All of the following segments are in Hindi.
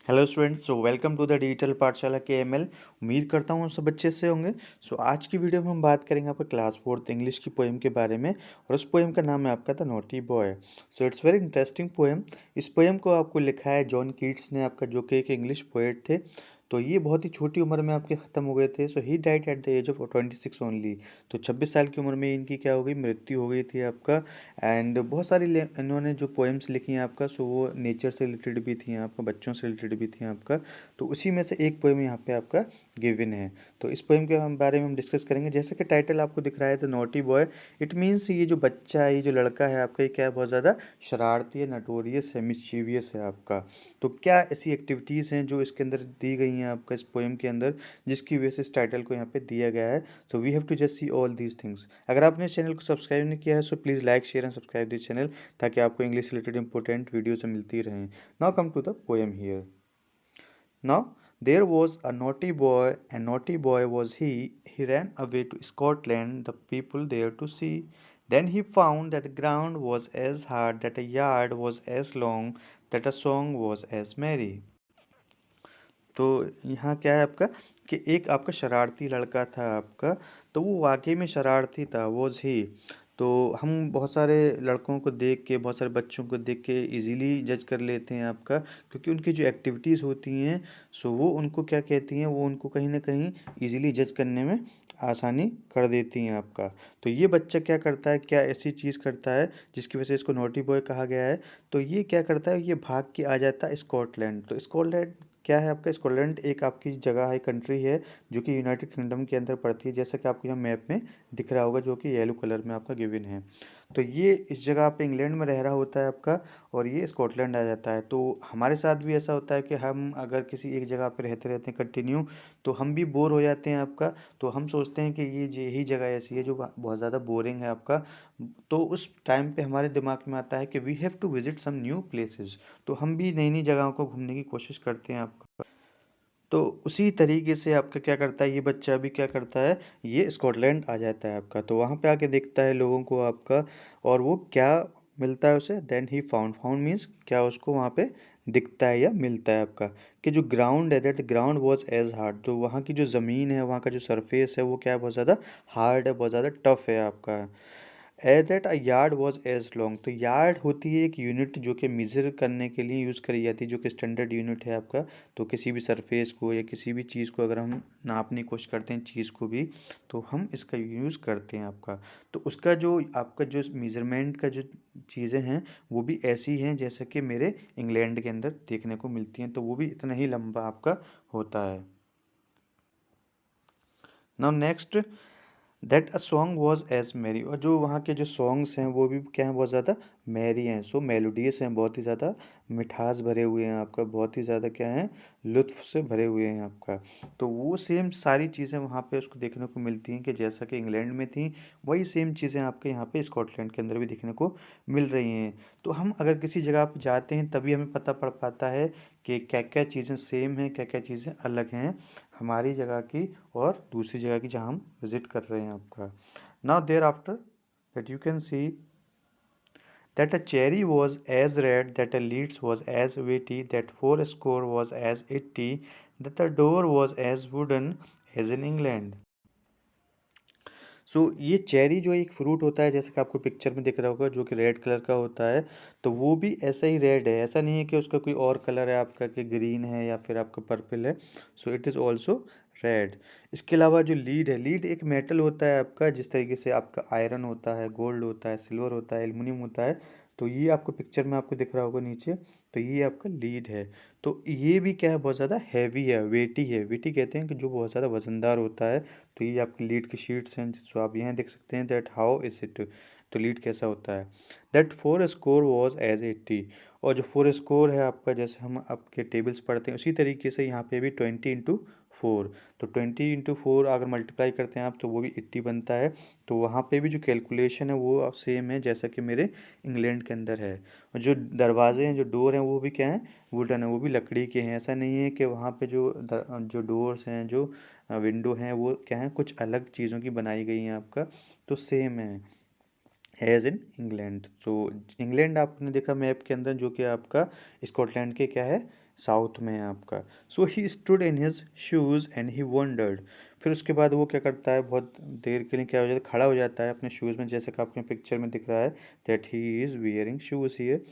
Hello students, so welcome to the digital Pathshala के एम एल। उम्मीद करता हूँ सब अच्छे से होंगे। आज की वीडियो में हम बात करेंगे आपका क्लास फोर्थ इंग्लिश की पोएम के बारे में, और उस पोएम का नाम है आपका the naughty boy. So it's very interesting poem. इस पोएम को आपको लिखा है जॉन कीट्स ने, आपका जो कि एक इंग्लिश पोएट थे। तो ये बहुत ही छोटी उम्र में आपके ख़त्म हो गए थे। So he died at the age of 26 only. तो 26 साल की उम्र में इनकी क्या हो गई, मृत्यु हो गई थी आपका। एंड बहुत सारी इन्होंने जो पोएम्स लिखी हैं आपका, सो वो नेचर से रिलेटेड भी थी, आपका बच्चों से रिलेटेड भी थी आपका। तो उसी में से एक पोएम यहाँ पे आपका गिवन है। तो इस पोएम के हम बारे में हम डिस्कस करेंगे। जैसे कि टाइटल आपको दिख रहा है the naughty boy. It means ये जो बच्चा है, ये जो लड़का है आपका, ये क्या है, बहुत ज़्यादा शरारती है, नटोरियस है, मिस्चीवियस है आपका। तो क्या ऐसी एक्टिविटीज़ हैं जो इसके अंदर दी गई हैं आपका इस पोएम के अंदर, जिसकी वजह से इस टाइटल को यहाँ पे दिया गया है। So we have to just see all these things. अगर आपने इस चैनल को सब्सक्राइब नहीं किया है, so please like share and subscribe this channel, ताकि आपको इंग्लिश रिलेटेड इंपॉर्टेंट वीडियोस मिलती रहें। Now come to the poem here. Now there was a naughty boy, and naughty boy was he. He ran away to Scotland, the people there to see. Then he found that the ground was as hard, that a yard was as long, that a song was as merry. तो यहाँ क्या है आपका, कि एक आपका शरारती लड़का था आपका। तो वो वाकई में शरारती था, वॉज ही। तो हम बहुत सारे लड़कों को देख के, बहुत सारे बच्चों को देख के इजीली जज कर लेते हैं आपका, क्योंकि उनकी जो एक्टिविटीज़ होती हैं, सो वो उनको क्या कहती हैं, वो उनको कहीं ना कहीं इजीली जज करने में आसानी कर देती हैं आपका। तो ये बच्चा क्या करता है, क्या ऐसी चीज़ करता है जिसकी वजह से इसको नॉटी बॉय कहा गया है। तो ये क्या करता है, ये भाग के आ जाता है स्कॉटलैंड। तो स्कॉटलैंड क्या है आपका, स्कॉटलैंड एक आपकी जगह है, कंट्री है, जो कि यूनाइटेड किंगडम के अंदर पड़ती है, जैसा कि आपको यहाँ मैप में दिख रहा होगा, जो कि येलो कलर में आपका गिवन है। तो ये इस जगह पे इंग्लैंड में रह रहा होता है आपका, और ये स्कॉटलैंड आ जाता है। तो हमारे साथ भी ऐसा होता है कि हम अगर किसी एक जगह पे रहते रहते हैं कंटिन्यू, तो हम भी बोर हो जाते हैं आपका। तो हम सोचते हैं कि ये यही जगह ऐसी है जो बहुत ज़्यादा बोरिंग है आपका। तो उस टाइम पे हमारे दिमाग में आता है कि we have to visit some new places. तो हम भी नई नई जगहों को घूमने की कोशिश करते हैं आपका। तो उसी तरीके से आपका क्या करता है, ये बच्चा भी क्या करता है, ये स्कॉटलैंड आ जाता है आपका। तो वहाँ पे आके देखता है लोगों को आपका, और वो क्या मिलता है उसे, then he found, found means क्या उसको वहाँ पे दिखता है या मिलता है आपका, कि जो ग्राउंड है, that ground was as hard. तो वहाँ की जो ज़मीन है, वहाँ का जो सरफेस है, वो क्या है, बहुत ज़्यादा हार्ड है, बहुत ज़्यादा टफ है आपका। As that a yard was as long. तो यार्ड होती है एक यूनिट जो कि मेज़र करने के लिए यूज़ करी जाती है, जो कि स्टैंडर्ड यूनिट है आपका। तो किसी भी सरफेस को या किसी भी चीज़ को अगर हम नापने की कोशिश करते हैं, चीज़ को भी, तो हम इसका यूज़ करते हैं आपका। तो उसका जो आपका जो मेज़रमेंट का जो चीज़ें हैं, वो भी ऐसी हैं जैसे कि मेरे इंग्लैंड के अंदर देखने को मिलती हैं। तो वो भी इतना ही लंबा आपका होता है। Now next, that a song was as merry. और जो वहाँ के जो सॉन्ग्स हैं, वो भी क्या हैं, बहुत ज़्यादा मैरी हैं, सो मेलोडियस हैं, बहुत ही ज़्यादा मिठास भरे हुए हैं आपका, बहुत ही ज़्यादा क्या है, लुत्फ से भरे हुए हैं आपका। तो वो सेम सारी चीज़ें वहाँ पे उसको देखने को मिलती हैं, कि जैसा कि इंग्लैंड में थी, वही सेम चीज़ें आपके यहाँ पे स्कॉटलैंड के अंदर भी देखने को मिल रही हैं। तो हम अगर किसी जगह पर जाते हैं, तभी हमें पता पड़ पाता है कि क्या क्या चीज़ें सेम हैं, क्या क्या चीज़ें अलग हैं हमारी जगह की और दूसरी जगह की जहाँ हम विजिट कर रहे हैं आपका। Now there after, that you can see that a cherry was as red, that a leeds was as weighty, that fourscore was as 80, that the door was as wooden as in England। सो ये चेरी जो एक फ्रूट होता है, जैसे कि आपको पिक्चर में दिख रहा होगा, जो कि रेड कलर का होता है। तो वो भी ऐसा ही रेड है, ऐसा नहीं है कि उसका कोई और कलर है आपका, कि ग्रीन है या फिर आपका पर्पल है। So it is also red. इसके अलावा जो लीड है, लीड एक मेटल होता है आपका, जिस तरीके से आपका आयरन होता है, गोल्ड होता है, सिल्वर होता है, एल्युमिनियम होता है। तो ये आपको पिक्चर में आपको दिख रहा होगा नीचे। तो ये आपका लीड है। तो ये भी क्या है, बहुत ज़्यादा हैवी है, वेटी है। वेटी कहते हैं कि जो बहुत ज़्यादा वजनदार होता है। तो ये आपकी लीड की शीट्स हैं, जो आप यहाँ देख सकते हैं, दैट हाउ इज इट, तो लीड कैसा होता है। That four score was as 80। और जो फोर स्कोर है आपका, जैसे हम आपके टेबल्स पढ़ते हैं, उसी तरीके से यहाँ पे भी 20 इंटू 4। तो 20 इंटू 4 अगर मल्टीप्लाई करते हैं आप, तो वो भी 80 बनता है। तो वहाँ पे भी जो कैलकुलेशन है, वो सेम है जैसा कि मेरे इंग्लैंड के अंदर है। और जो दरवाजे हैं, जो डोर हैं, वो भी क्या हैं, वुडन है, वो भी लकड़ी के हैं। ऐसा नहीं है कि वहाँ पे जो डोर्स हैं, जो विंडो हैं, वो क्या हैं, कुछ अलग चीज़ों की बनाई गई हैं आपका। तो सेम है। As in England. तो इंग्लैंड आपने देखा मैप के अंदर, जो कि आपका स्कॉटलैंड के क्या है, साउथ में है आपका। So he stood in his shoes and he wondered. फिर उसके बाद वो क्या करता है, बहुत देर के लिए क्या हो जाता है, खड़ा हो जाता है अपने शूज़ में, जैसे कि आपने पिक्चर में दिख रहा है that he is wearing shoes here.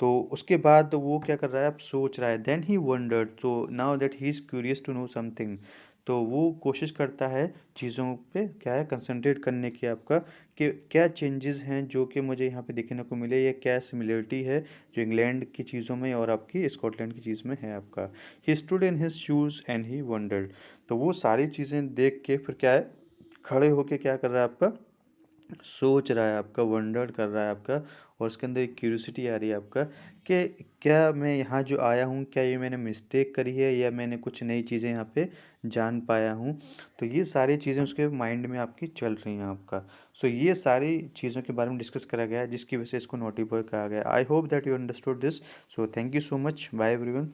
तो उसके बाद वो क्या कर रहा है, अब सोच रहा है, देन ही वंडर्ड, तो now that he is curious to know something. तो वो कोशिश करता है चीज़ों पे क्या है, कंसंट्रेट करने की आपका, कि क्या चेंजेस हैं जो कि मुझे यहाँ पे देखने को मिले, या क्या सिमिलरिटी है जो इंग्लैंड की चीज़ों में और आपकी स्कॉटलैंड की चीज़ में है आपका। He stood in his shoes and he wondered. तो वो सारी चीज़ें देख के फिर क्या है, खड़े होके क्या कर रहा है आपका, सोच रहा है आपका, वंडर कर रहा है आपका, और उसके अंदर एक क्यूरियोसिटी आ रही है आपका, कि क्या मैं यहाँ जो आया हूँ, क्या ये मैंने मिस्टेक करी है, या मैंने कुछ नई चीज़ें यहाँ पे जान पाया हूँ। तो ये सारी चीज़ें उसके माइंड में आपकी चल रही हैं आपका। सो ये सारी चीज़ों के बारे में डिस्कस करा गया है, जिसकी वजह से इसको नोटी बॉय कहा गया। I hope that you understood this. So thank you so much, bye everyone.